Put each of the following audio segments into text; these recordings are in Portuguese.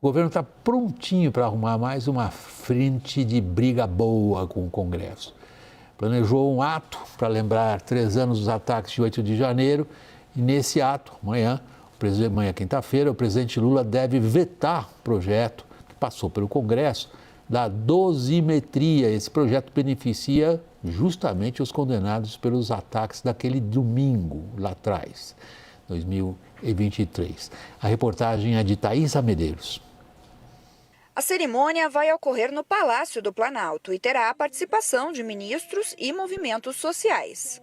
O governo está prontinho para arrumar mais uma frente de briga boa com o Congresso. Planejou um ato para lembrar 3 anos dos ataques de 8 de janeiro e nesse ato, amanhã, quinta-feira, o presidente Lula deve vetar o projeto que passou pelo Congresso da dosimetria. Esse projeto beneficia justamente os condenados pelos ataques daquele domingo lá atrás, 2023. A reportagem é de Thaisa Medeiros. A cerimônia vai ocorrer no Palácio do Planalto e terá a participação de ministros e movimentos sociais.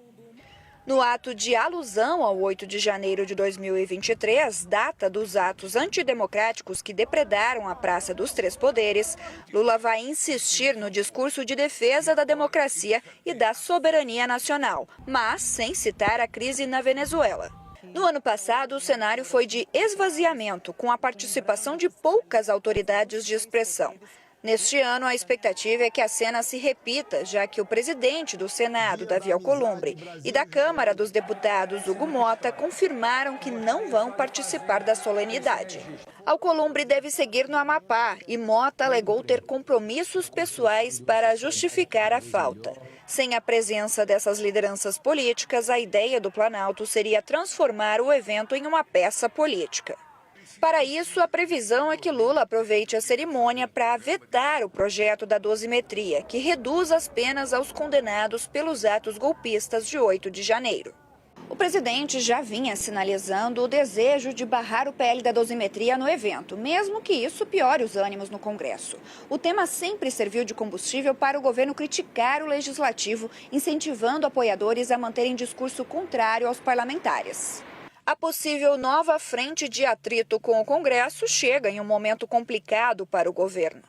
No ato de alusão ao 8 de janeiro de 2023, data dos atos antidemocráticos que depredaram a Praça dos Três Poderes, Lula vai insistir no discurso de defesa da democracia e da soberania nacional, mas sem citar a crise na Venezuela. No ano passado, o cenário foi de esvaziamento, com a participação de poucas autoridades de expressão. Neste ano, a expectativa é que a cena se repita, já que o presidente do Senado, Davi Alcolumbre, e da Câmara dos Deputados, Hugo Mota, confirmaram que não vão participar da solenidade. Alcolumbre deve seguir no Amapá e Mota alegou ter compromissos pessoais para justificar a falta. Sem a presença dessas lideranças políticas, a ideia do Planalto seria transformar o evento em uma peça política. Para isso, a previsão é que Lula aproveite a cerimônia para vetar o projeto da dosimetria, que reduz as penas aos condenados pelos atos golpistas de 8 de janeiro. O presidente já vinha sinalizando o desejo de barrar o PL da dosimetria no evento, mesmo que isso piore os ânimos no Congresso. O tema sempre serviu de combustível para o governo criticar o legislativo, incentivando apoiadores a manterem discurso contrário aos parlamentares. A possível nova frente de atrito com o Congresso chega em um momento complicado para o governo.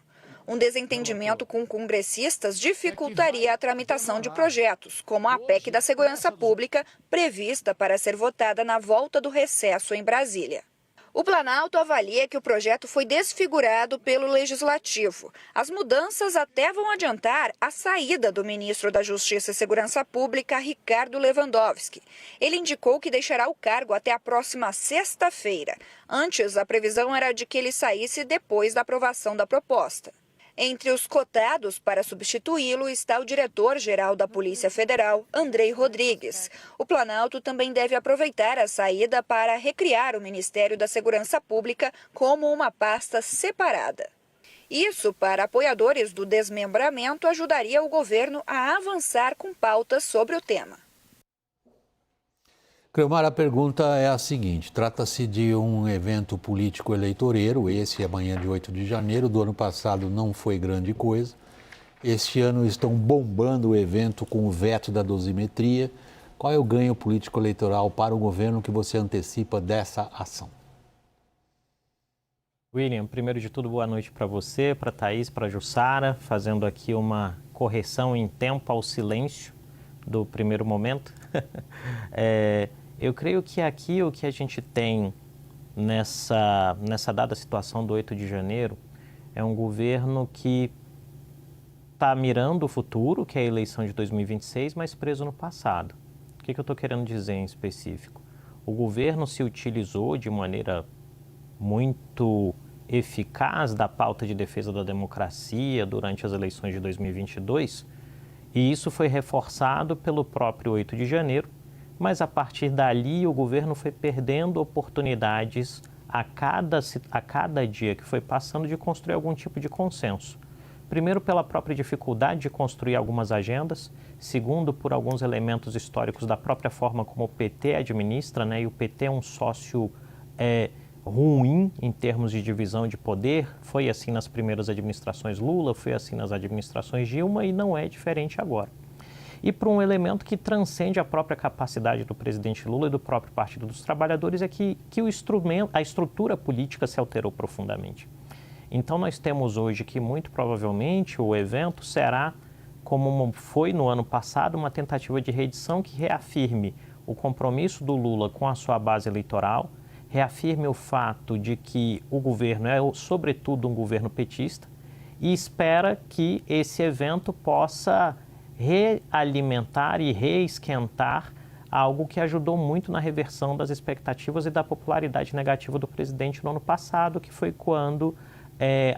Um desentendimento com congressistas dificultaria a tramitação de projetos, como a PEC da Segurança Pública, prevista para ser votada na volta do recesso em Brasília. O Planalto avalia que o projeto foi desfigurado pelo Legislativo. As mudanças até vão adiantar a saída do ministro da Justiça e Segurança Pública, Ricardo Lewandowski. Ele indicou que deixará o cargo até a próxima sexta-feira. Antes, a previsão era de que ele saísse depois da aprovação da proposta. Entre os cotados para substituí-lo está o diretor-geral da Polícia Federal, Andrei Rodrigues. O Planalto também deve aproveitar a saída para recriar o Ministério da Segurança Pública como uma pasta separada. Isso, para apoiadores do desmembramento, ajudaria o governo a avançar com pautas sobre o tema. Cleomar, a pergunta é a seguinte: trata-se de um evento político eleitoreiro, esse amanhã de 8 de janeiro, do ano passado não foi grande coisa. Este ano estão bombando o evento com o veto da dosimetria. Qual é o ganho político eleitoral para o governo que você antecipa dessa ação? William, primeiro de tudo, boa noite para você, para a Thaís, para a Jussara, fazendo aqui uma correção em tempo ao silêncio do primeiro momento. Eu creio que aqui o que a gente tem nessa dada situação do 8 de janeiro é um governo que está mirando o futuro, que é a eleição de 2026, mas preso no passado. O que eu estou querendo dizer em específico? O governo se utilizou de maneira muito eficaz da pauta de defesa da democracia durante as eleições de 2022, e isso foi reforçado pelo próprio 8 de janeiro, mas a partir dali o governo foi perdendo oportunidades a cada dia que foi passando de construir algum tipo de consenso. Primeiro, pela própria dificuldade de construir algumas agendas. Segundo, por alguns elementos históricos da própria forma como o PT administra, né? E o PT é um sócio ruim em termos de divisão de poder. Foi assim nas primeiras administrações Lula, foi assim nas administrações Dilma e não é diferente agora. E por um elemento que transcende a própria capacidade do presidente Lula e do próprio Partido dos Trabalhadores é que a estrutura política se alterou profundamente. Então nós temos hoje que muito provavelmente o evento será, como foi no ano passado, uma tentativa de reedição que reafirme o compromisso do Lula com a sua base eleitoral, reafirme o fato de que o governo é, sobretudo, um governo petista e espera que esse evento possa realimentar e reesquentar algo que ajudou muito na reversão das expectativas e da popularidade negativa do presidente no ano passado, que foi quando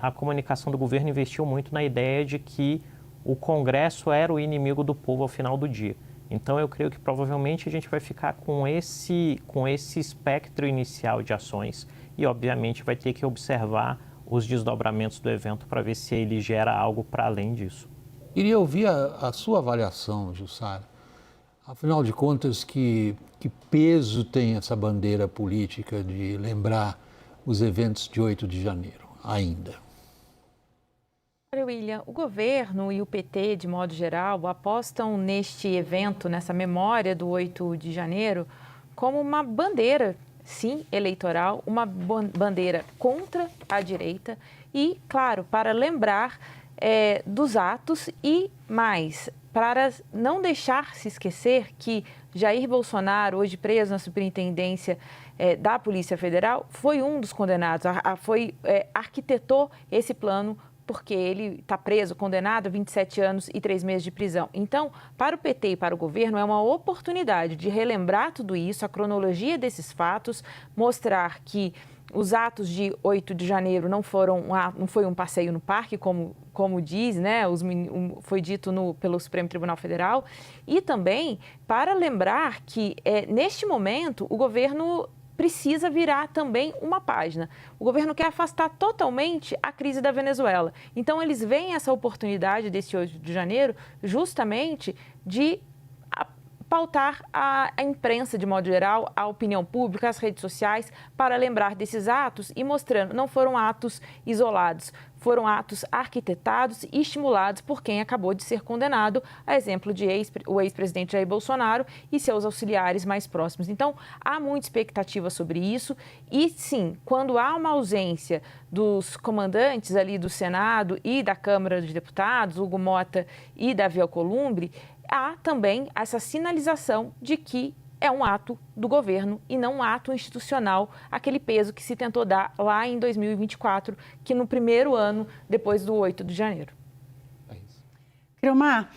a comunicação do governo investiu muito na ideia de que o Congresso era o inimigo do povo ao final do dia. Então, eu creio que provavelmente a gente vai ficar com esse espectro inicial de ações e, obviamente, vai ter que observar os desdobramentos do evento para ver se ele gera algo para além disso. Queria ouvir a sua avaliação, Jussara. Afinal de contas, que peso tem essa bandeira política de lembrar os eventos de 8 de janeiro ainda? Olha, William, o governo e o PT, de modo geral, apostam neste evento, nessa memória do 8 de janeiro, como uma bandeira, sim, eleitoral, uma bandeira contra a direita e, claro, para lembrar dos atos e mais, para não deixar se esquecer que Jair Bolsonaro, hoje preso na Superintendência da Polícia Federal, foi um dos condenados, arquitetou esse plano porque ele está preso, condenado a 27 anos e 3 meses de prisão. Então, para o PT e para o governo, é uma oportunidade de relembrar tudo isso, a cronologia desses fatos, mostrar que os atos de 8 de janeiro não foi um passeio no parque, como diz, né? Foi dito pelo Supremo Tribunal Federal. E também para lembrar que, neste momento, o governo precisa virar também uma página. O governo quer afastar totalmente a crise da Venezuela. Então, eles veem essa oportunidade desse 8 de janeiro justamente de pautar a imprensa, de modo geral, a opinião pública, as redes sociais, para lembrar desses atos e mostrando, não foram atos isolados, foram atos arquitetados e estimulados por quem acabou de ser condenado, a exemplo de o ex-presidente Jair Bolsonaro e seus auxiliares mais próximos. Então, há muita expectativa sobre isso e, sim, quando há uma ausência dos comandantes ali do Senado e da Câmara dos Deputados, Hugo Mota e Davi Alcolumbre, há também essa sinalização de que é um ato do governo e não um ato institucional, aquele peso que se tentou dar lá em 2024, que no primeiro ano depois do 8 de janeiro. Criomar,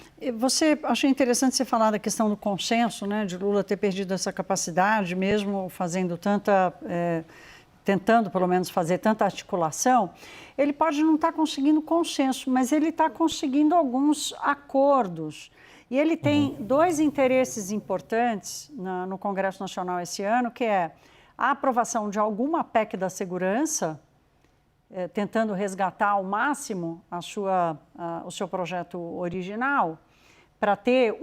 achei interessante você falar da questão do consenso, né, de Lula ter perdido essa capacidade, mesmo fazendo tentando pelo menos fazer tanta articulação. Ele pode não estar conseguindo consenso, mas ele está conseguindo alguns acordos. E ele tem dois interesses importantes no Congresso Nacional esse ano, que é a aprovação de alguma PEC da segurança, tentando resgatar ao máximo o seu projeto original, para ter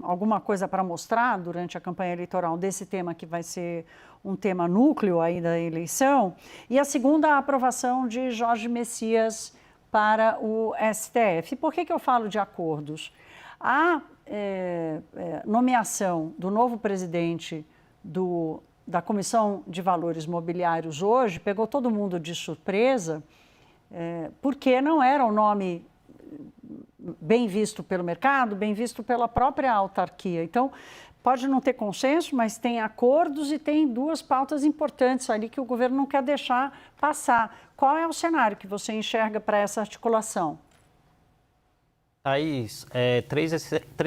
alguma coisa para mostrar durante a campanha eleitoral desse tema que vai ser um tema núcleo aí da eleição. E a segunda, a aprovação de Jorge Messias para o STF. Por que eu falo de acordos? A nomeação do novo presidente da Comissão de Valores Mobiliários hoje pegou todo mundo de surpresa, porque não era um nome bem visto pelo mercado, bem visto pela própria autarquia. Então, pode não ter consenso, mas tem acordos e tem duas pautas importantes ali que o governo não quer deixar passar. Qual é o cenário que você enxerga para essa articulação? Thaís, três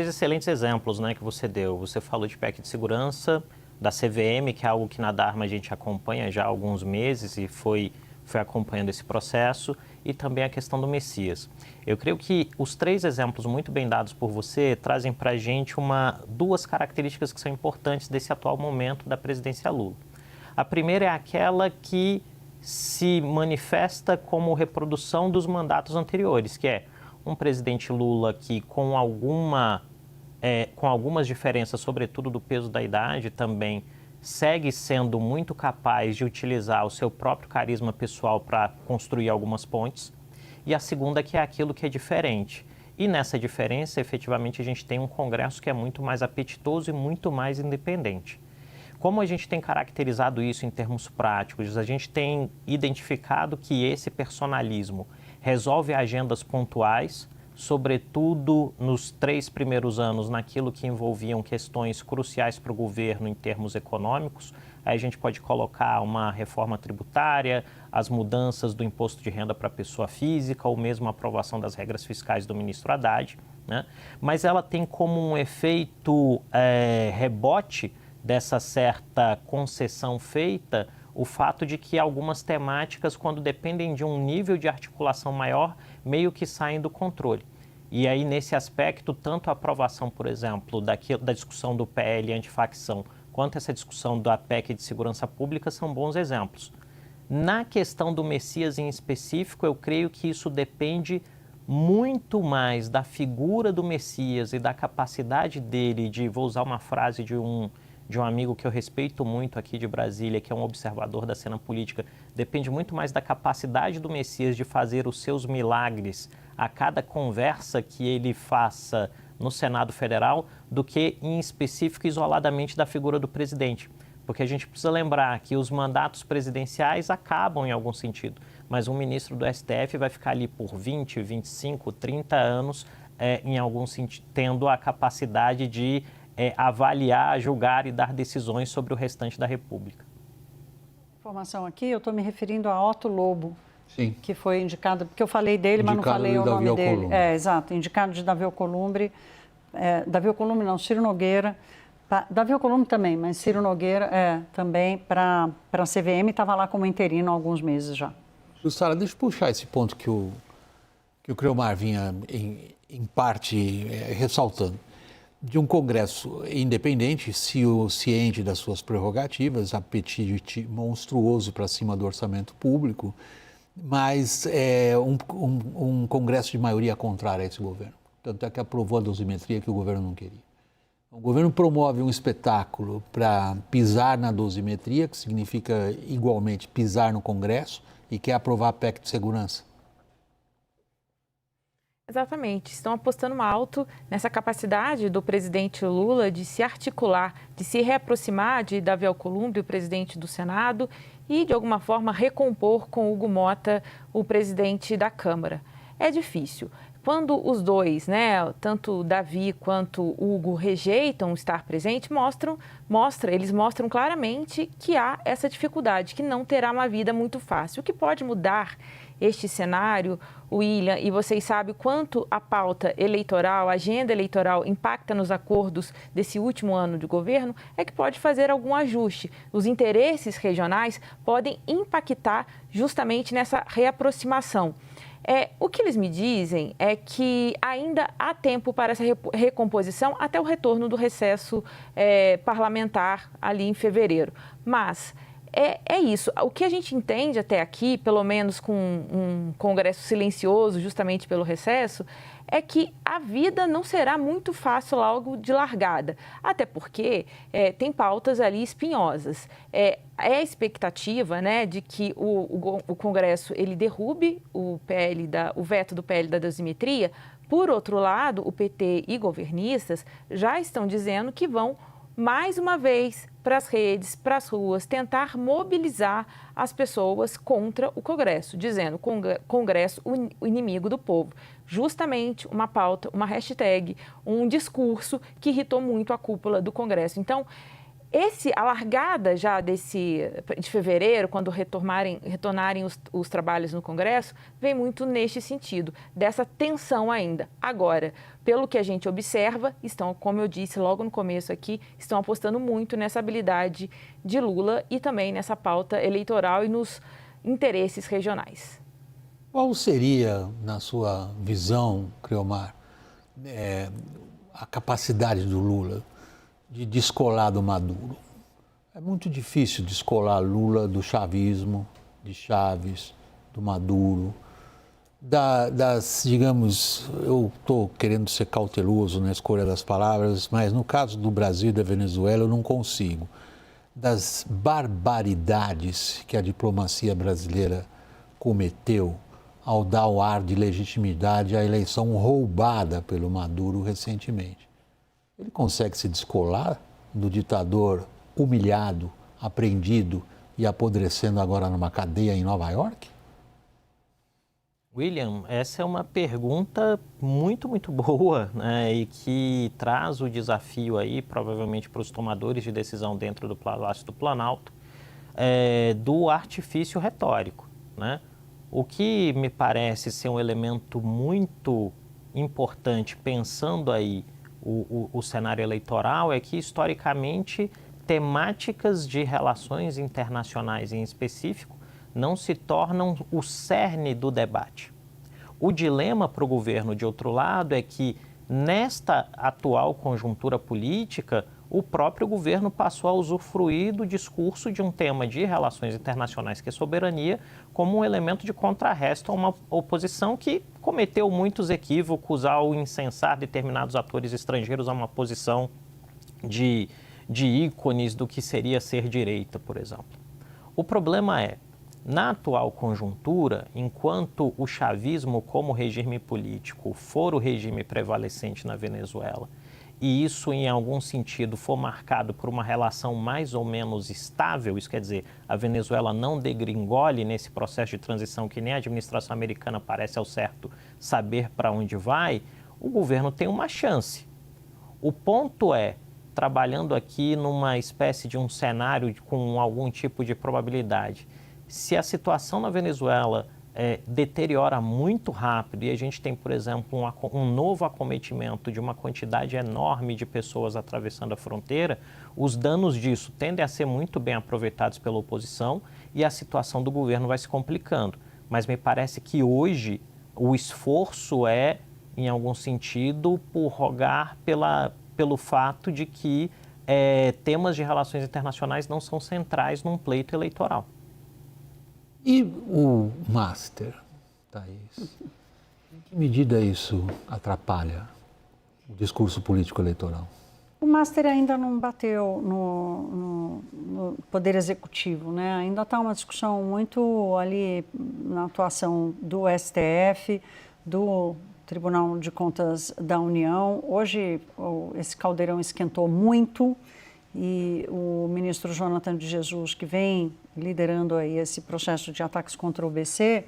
excelentes exemplos, né, que você deu. Você falou de PEC de segurança, da CVM, que é algo que na Dharma a gente acompanha já há alguns meses e foi acompanhando esse processo, e também a questão do Messias. Eu creio que os três exemplos muito bem dados por você trazem para a gente duas características que são importantes desse atual momento da presidência Lula. A primeira é aquela que se manifesta como reprodução dos mandatos anteriores, que é um presidente Lula que, com algumas diferenças, sobretudo do peso da idade, também segue sendo muito capaz de utilizar o seu próprio carisma pessoal para construir algumas pontes. E a segunda, que é aquilo que é diferente. E nessa diferença, efetivamente, a gente tem um Congresso que é muito mais apetitoso e muito mais independente. Como a gente tem caracterizado isso em termos práticos, a gente tem identificado que esse personalismo resolve agendas pontuais, sobretudo nos 3 primeiros anos, naquilo que envolviam questões cruciais para o governo em termos econômicos. Aí a gente pode colocar uma reforma tributária, as mudanças do imposto de renda para a pessoa física, ou mesmo a aprovação das regras fiscais do ministro Haddad, né? Mas ela tem como um efeito rebote dessa certa concessão feita o fato de que algumas temáticas, quando dependem de um nível de articulação maior, meio que saem do controle. E aí, nesse aspecto, tanto a aprovação, por exemplo, da discussão do PL antifacção, quanto essa discussão da PEC de segurança pública são bons exemplos. Na questão do Messias em específico, eu creio que isso depende muito mais da figura do Messias e da capacidade dele de, vou usar uma frase de um amigo que eu respeito muito aqui de Brasília, que é um observador da cena política, depende muito mais da capacidade do Messias de fazer os seus milagres a cada conversa que ele faça no Senado Federal, do que em específico isoladamente da figura do presidente. Porque a gente precisa lembrar que os mandatos presidenciais acabam em algum sentido, mas um ministro do STF vai ficar ali por 20, 25, 30 anos, em algum sentido, tendo a capacidade de avaliar, julgar e dar decisões sobre o restante da República. Informação aqui, eu estou me referindo a Otto Lobo, Sim. que foi indicado, porque eu falei dele, mas não falei o nome dele. Exato, indicado de Davi Alcolumbre, Davi Alcolumbre não, Ciro Nogueira, Davi Alcolumbre também, mas Ciro Nogueira também para a CVM, estava lá como interino há alguns meses já. Jussara, deixa eu puxar esse ponto que o Creomar vinha, em parte, ressaltando. De um Congresso independente, ciente das suas prerrogativas, apetite monstruoso para cima do orçamento público, mas um Congresso de maioria contrária a esse governo. Tanto é que aprovou a dosimetria que o governo não queria. O governo promove um espetáculo para pisar na dosimetria, que significa igualmente pisar no Congresso, e quer aprovar a PEC de segurança. Exatamente. Estão apostando alto nessa capacidade do presidente Lula de se articular, de se reaproximar de Davi Alcolumbre, o presidente do Senado, e, de alguma forma, recompor com Hugo Mota, o presidente da Câmara. É difícil. Quando os dois, tanto Davi quanto Hugo, rejeitam estar presente, eles mostram claramente que há essa dificuldade, que não terá uma vida muito fácil. O que pode mudar este cenário, William, e vocês sabem quanto a pauta eleitoral, a agenda eleitoral impacta nos acordos desse último ano de governo, é que pode fazer algum ajuste. Os interesses regionais podem impactar justamente nessa reaproximação. O que eles me dizem é que ainda há tempo para essa recomposição até o retorno do recesso parlamentar ali em fevereiro. Mas é isso. O que a gente entende até aqui, pelo menos com um Congresso silencioso, justamente pelo recesso, é que a vida não será muito fácil logo de largada. Até porque tem pautas ali espinhosas. É a expectativa, de que o Congresso ele derrube o veto do PL da dosimetria. Por outro lado, o PT e governistas já estão dizendo que vão, mais uma vez, para as redes, para as ruas, tentar mobilizar as pessoas contra o Congresso, dizendo Congresso, o inimigo do povo. Justamente uma pauta, uma hashtag, um discurso que irritou muito a cúpula do Congresso. Então, a largada já de fevereiro, quando retornarem os trabalhos no Congresso, vem muito neste sentido, dessa tensão ainda. Agora, pelo que a gente observa, estão, como eu disse logo no começo aqui, estão apostando muito nessa habilidade de Lula e também nessa pauta eleitoral e nos interesses regionais. Qual seria, na sua visão, Creomar, a capacidade do Lula de descolar do Maduro? É muito difícil descolar Lula do chavismo, de Chaves, do Maduro, digamos, eu estou querendo ser cauteloso na escolha das palavras, mas no caso do Brasil e da Venezuela eu não consigo, das barbaridades que a diplomacia brasileira cometeu ao dar o ar de legitimidade à eleição roubada pelo Maduro recentemente. Ele consegue se descolar do ditador humilhado, apreendido e apodrecendo agora numa cadeia em Nova York? William, essa é uma pergunta muito, muito boa, e que traz o desafio aí, provavelmente para os tomadores de decisão dentro do Palácio do Planalto, do artifício retórico, O que me parece ser um elemento muito importante, pensando aí o cenário eleitoral, é que, historicamente, temáticas de relações internacionais em específico não se tornam o cerne do debate. O dilema para o governo, de outro lado, é que nesta atual conjuntura política, o próprio governo passou a usufruir do discurso de um tema de relações internacionais, que é soberania, como um elemento de contrarresto a uma oposição que cometeu muitos equívocos ao incensar determinados atores estrangeiros a uma posição de ícones do que seria ser direita, por exemplo. O problema é, na atual conjuntura, enquanto o chavismo como regime político for o regime prevalecente na Venezuela, e isso em algum sentido for marcado por uma relação mais ou menos estável, isso quer dizer, a Venezuela não degringole nesse processo de transição que nem a administração americana parece ao certo saber para onde vai, o governo tem uma chance. O ponto é, trabalhando aqui numa espécie de um cenário com algum tipo de probabilidade, se a situação na Venezuela deteriora muito rápido e a gente tem, por exemplo, um novo acometimento de uma quantidade enorme de pessoas atravessando a fronteira, os danos disso tendem a ser muito bem aproveitados pela oposição e a situação do governo vai se complicando. Mas me parece que hoje o esforço é, em algum sentido, por rogar pelo fato de que temas de relações internacionais não são centrais num pleito eleitoral. E o Master, Thaís? Em que medida isso atrapalha o discurso político eleitoral? O Master ainda não bateu no Poder Executivo, né? Ainda está uma discussão muito ali na atuação do STF, do Tribunal de Contas da União. Hoje esse caldeirão esquentou muito e o ministro Jonathan de Jesus, que vem liderando aí esse processo de ataques contra o BC,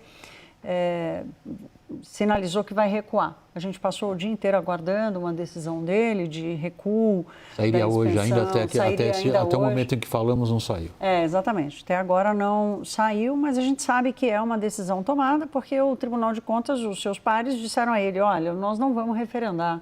sinalizou que vai recuar. A gente passou o dia inteiro aguardando uma decisão dele de recuo. Sairia hoje, ainda até o momento em que falamos não saiu. Exatamente. Até agora não saiu, mas a gente sabe que é uma decisão tomada porque o Tribunal de Contas, os seus pares, disseram a ele, olha, nós não vamos referendar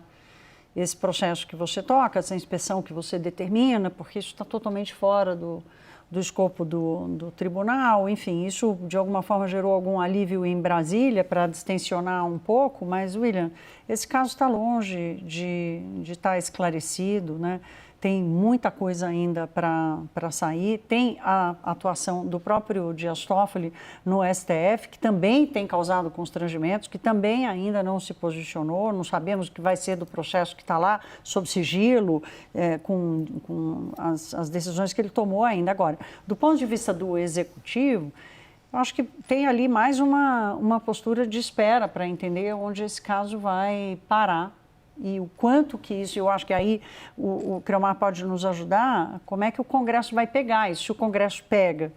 esse processo que você toca, essa inspeção que você determina, porque isso está totalmente fora do escopo do tribunal. Enfim, isso de alguma forma gerou algum alívio em Brasília para distensionar um pouco, mas, William, esse caso está longe de estar esclarecido, né? Tem muita coisa ainda para sair. Tem a atuação do próprio Dias Toffoli no STF, que também tem causado constrangimentos, que também ainda não se posicionou. Não sabemos o que vai ser do processo que está lá, sob sigilo, com as decisões que ele tomou ainda. Agora, do ponto de vista do Executivo, eu acho que tem ali mais uma postura de espera para entender onde esse caso vai parar. E o quanto que isso, eu acho que aí o Cromar pode nos ajudar, como é que o Congresso vai pegar isso, se o Congresso pega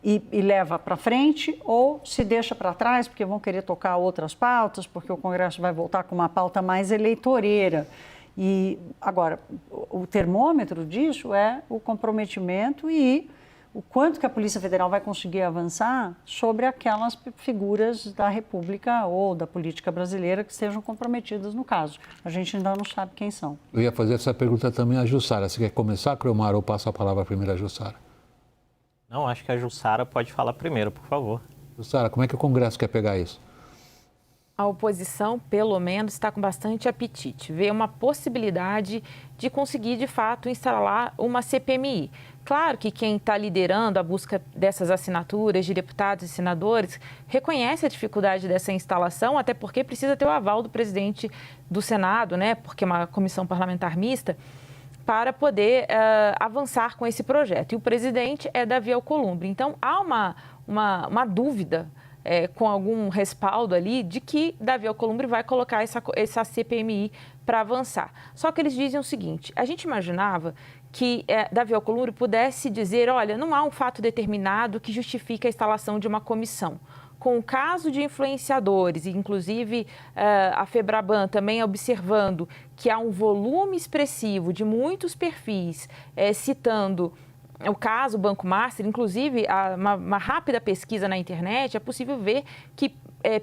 e leva para frente ou se deixa para trás, porque vão querer tocar outras pautas, porque o Congresso vai voltar com uma pauta mais eleitoreira. E agora, o termômetro disso é o comprometimento e o quanto que a Polícia Federal vai conseguir avançar sobre aquelas figuras da República ou da política brasileira que estejam comprometidas no caso. A gente ainda não sabe quem são. Eu ia fazer essa pergunta também à Jussara. Você quer começar, Cromar, ou passa a palavra primeiro à Jussara? Não, acho que a Jussara pode falar primeiro, por favor. Jussara, como é que o Congresso quer pegar isso? A oposição, pelo menos, está com bastante apetite. Vê uma possibilidade de conseguir, de fato, instalar uma CPMI. Claro que quem está liderando a busca dessas assinaturas de deputados e senadores reconhece a dificuldade dessa instalação, até porque precisa ter o aval do presidente do Senado, né? Porque é uma comissão parlamentar mista, para poder avançar com esse projeto. E o presidente é Davi Alcolumbre. Então, há uma dúvida com algum respaldo ali de que Davi Alcolumbre vai colocar essa CPMI para avançar. Só que eles dizem o seguinte, a gente imaginava que Davi Alcolumbre pudesse dizer, olha, não há um fato determinado que justifique a instalação de uma comissão. Com o caso de influenciadores, e inclusive a FEBRABAN também observando que há um volume expressivo de muitos perfis citando o caso Banco Master, inclusive, uma rápida pesquisa na internet, é possível ver que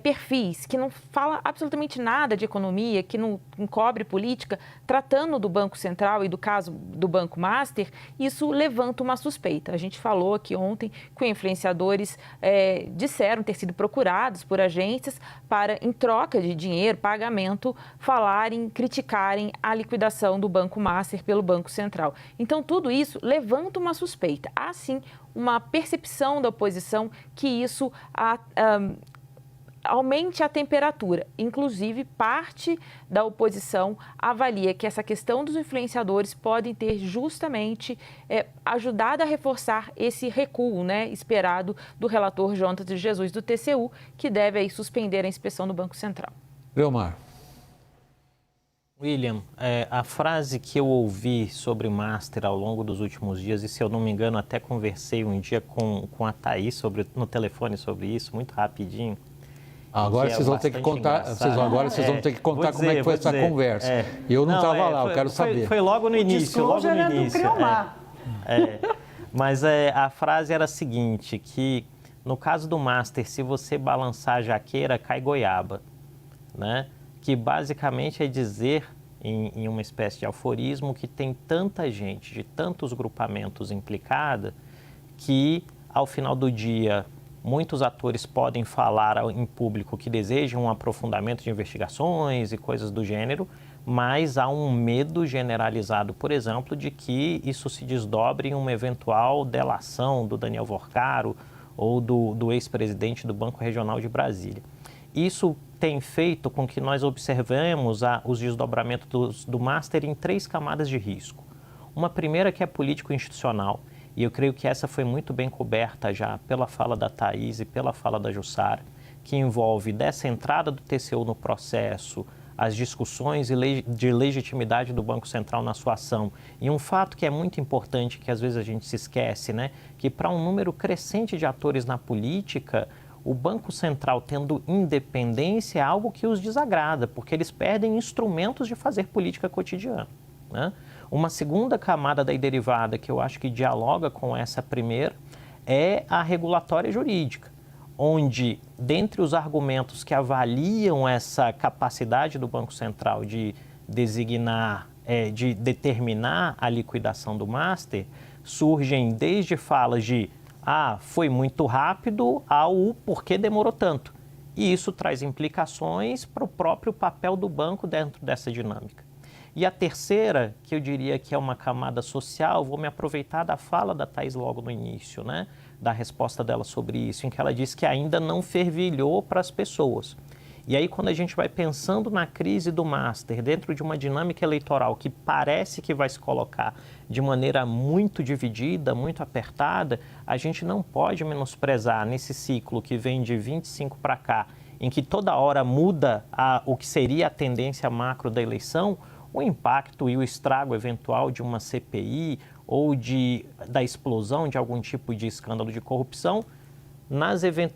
perfis que não falam absolutamente nada de economia, que não cobre política, tratando do Banco Central e do caso do Banco Master, isso levanta uma suspeita. A gente falou aqui ontem que influenciadores disseram ter sido procurados por agências para, em troca de dinheiro, pagamento, criticarem a liquidação do Banco Master pelo Banco Central. Então, tudo isso levanta uma suspeita. Há, sim, uma percepção da oposição que isso aumente a temperatura. Inclusive, parte da oposição avalia que essa questão dos influenciadores podem ter justamente ajudado a reforçar esse recuo, né, esperado do relator Jonas de Jesus do TCU, que deve aí suspender a inspeção do Banco Central. Leomar. William, a frase que eu ouvi sobre Master ao longo dos últimos dias, e se eu não me engano até conversei um dia com a Thaís no telefone sobre isso, muito rapidinho. Agora vocês vão ter que contar, vocês vão ter que contar como é que foi essa conversa. Eu não estava lá, eu quero saber. Foi logo no início, Mas a frase era a seguinte, que no caso do Master, se você balançar a jaqueira, cai goiaba, né? Que basicamente é dizer, em uma espécie de aforismo, que tem tanta gente, de tantos grupamentos implicada, que ao final do dia muitos atores podem falar em público que desejam um aprofundamento de investigações e coisas do gênero, mas há um medo generalizado, por exemplo, de que isso se desdobre em uma eventual delação do Daniel Vorcaro ou do ex-presidente do Banco Regional de Brasília. Isso tem feito com que nós observemos os desdobramentos do Master em 3 camadas de risco. Uma primeira que é político-institucional, e eu creio que essa foi muito bem coberta já pela fala da Thaís e pela fala da Jussara, que envolve dessa entrada do TCU no processo, as discussões de legitimidade do Banco Central na sua ação. E um fato que é muito importante, que às vezes a gente se esquece, né, que para um número crescente de atores na política, o Banco Central tendo independência é algo que os desagrada, porque eles perdem instrumentos de fazer política cotidiana, né? Uma segunda camada daí derivada, que eu acho que dialoga com essa primeira, é a regulatória jurídica, onde, dentre os argumentos que avaliam essa capacidade do Banco Central de designar, de determinar a liquidação do Master, surgem desde falas de foi muito rápido ao porquê demorou tanto. E isso traz implicações para o próprio papel do banco dentro dessa dinâmica. E a terceira, que eu diria que é uma camada social, vou me aproveitar da fala da Thaís logo no início, né? Da resposta dela sobre isso, em que ela disse que ainda não fervilhou para as pessoas. E aí, quando a gente vai pensando na crise do Master, dentro de uma dinâmica eleitoral que parece que vai se colocar de maneira muito dividida, muito apertada, a gente não pode menosprezar nesse ciclo que vem de 25 para cá, em que toda hora muda o que seria a tendência macro da eleição, o impacto e o estrago eventual de uma CPI ou da explosão de algum tipo de escândalo de corrupção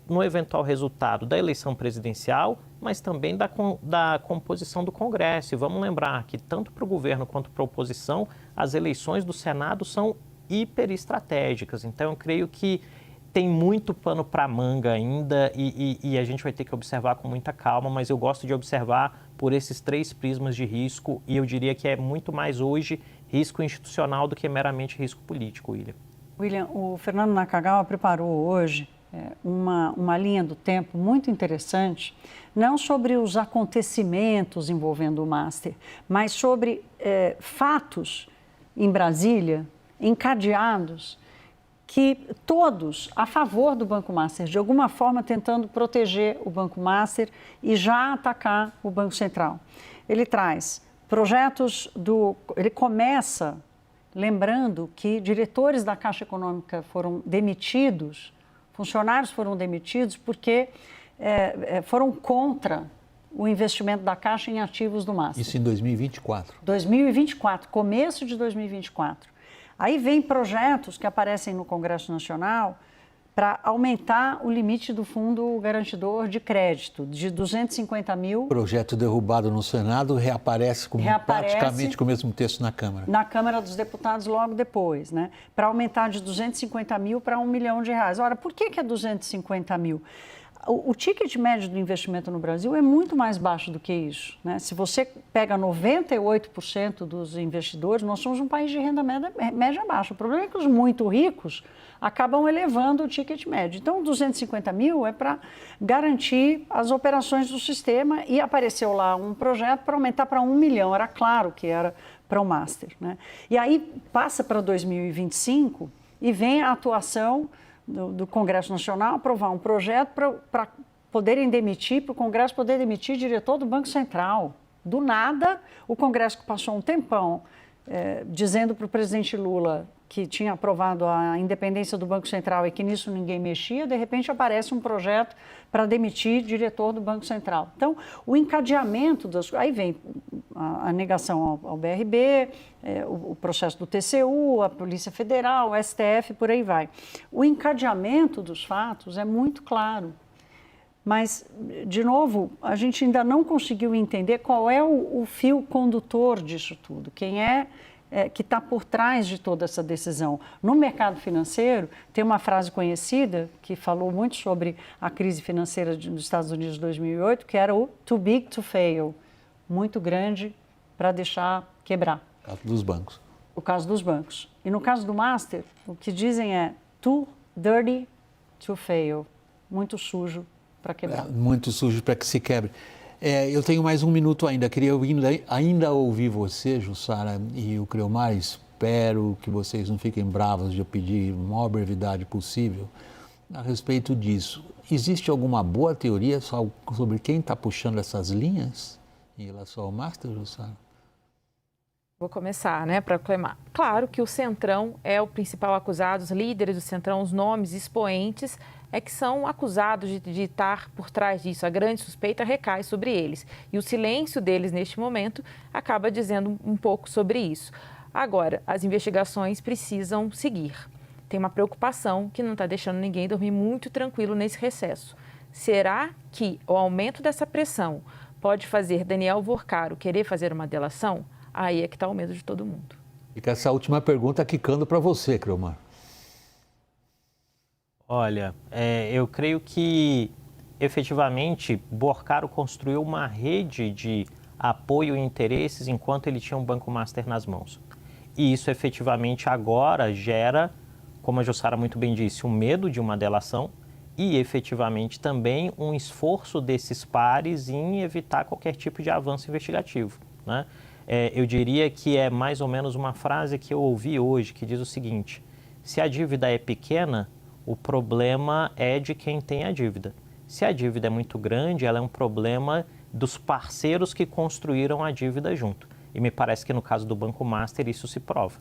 no eventual resultado da eleição presidencial, mas também da composição do Congresso. E vamos lembrar que tanto para o governo quanto para a oposição, as eleições do Senado são hiperestratégicas. Então, eu creio que tem muito pano para manga ainda e a gente vai ter que observar com muita calma, mas eu gosto de observar por esses 3 prismas de risco e eu diria que é muito mais hoje risco institucional do que meramente risco político, William. William, o Fernando Nakagawa preparou hoje uma linha do tempo muito interessante, não sobre os acontecimentos envolvendo o Master, mas sobre fatos em Brasília, encadeados, que todos a favor do Banco Master, de alguma forma tentando proteger o Banco Master e já atacar o Banco Central. Ele traz projetos ele começa lembrando que diretores da Caixa Econômica foram demitidos, funcionários foram demitidos porque foram contra o investimento da Caixa em ativos do Master. Isso em 2024. 2024, começo de 2024. Aí vem projetos que aparecem no Congresso Nacional para aumentar o limite do fundo garantidor de crédito, de 250 mil. Projeto derrubado no Senado reaparece praticamente com o mesmo texto na Câmara. Na Câmara dos Deputados logo depois, né? Para aumentar de 250 mil para R$1 milhão. Ora, por que é 250 mil? O ticket médio do investimento no Brasil é muito mais baixo do que isso, né? Se você pega 98% dos investidores, nós somos um país de renda média baixa. O problema é que os muito ricos acabam elevando o ticket médio. Então, 250 mil é para garantir as operações do sistema e apareceu lá um projeto para aumentar para 1 milhão. Era claro que era para o Master, né? E aí passa para 2025 e vem a atuação do Congresso Nacional aprovar um projeto para poderem demitir, para o Congresso poder demitir diretor do Banco Central. Do nada, o Congresso que passou um tempão dizendo para o presidente Lula que tinha aprovado a independência do Banco Central e que nisso ninguém mexia, de repente aparece um projeto para demitir diretor do Banco Central. Então, o encadeamento aí vem a negação ao BRB, o processo do TCU, a Polícia Federal, o STF, por aí vai. O encadeamento dos fatos é muito claro. Mas, de novo, a gente ainda não conseguiu entender qual é o fio condutor disso tudo, quem que está por trás de toda essa decisão. No mercado financeiro, tem uma frase conhecida que falou muito sobre a crise financeira dos Estados Unidos de 2008, que era o too big to fail, muito grande para deixar quebrar. O caso dos bancos. O caso dos bancos. E no caso do Master, o que dizem é too dirty to fail, muito sujo para quebrar. Muito sujo para que se quebre. Eu tenho mais um minuto ainda. Queria ainda ouvir você, Jussara, e o Creomar. Espero que vocês não fiquem bravos de eu pedir a maior brevidade possível a respeito disso. Existe alguma boa teoria sobre quem está puxando essas linhas em relação ao Master, Jussara? Vou começar, para Clemar. Claro que o Centrão é o principal acusado, os líderes do Centrão, os nomes expoentes, que são acusados de estar por trás disso. A grande suspeita recai sobre eles. E o silêncio deles, neste momento, acaba dizendo um pouco sobre isso. Agora, as investigações precisam seguir. Tem uma preocupação que não está deixando ninguém dormir muito tranquilo nesse recesso. Será que o aumento dessa pressão pode fazer Daniel Vorcaro querer fazer uma delação? Aí é que está o medo de todo mundo. Fica essa última pergunta quicando para você, Creomar. Olha, eu creio que, efetivamente, Vorcaro construiu uma rede de apoio e interesses enquanto ele tinha um Banco Master nas mãos. E isso, efetivamente, agora gera, como a Jussara muito bem disse, um medo de uma delação e, efetivamente, também um esforço desses pares em evitar qualquer tipo de avanço investigativo, né? Eu diria que é mais ou menos uma frase que eu ouvi hoje, que diz o seguinte: se a dívida é pequena, o problema é de quem tem a dívida. Se a dívida é muito grande, ela é um problema dos parceiros que construíram a dívida junto. E me parece que no caso do Banco Master isso se prova.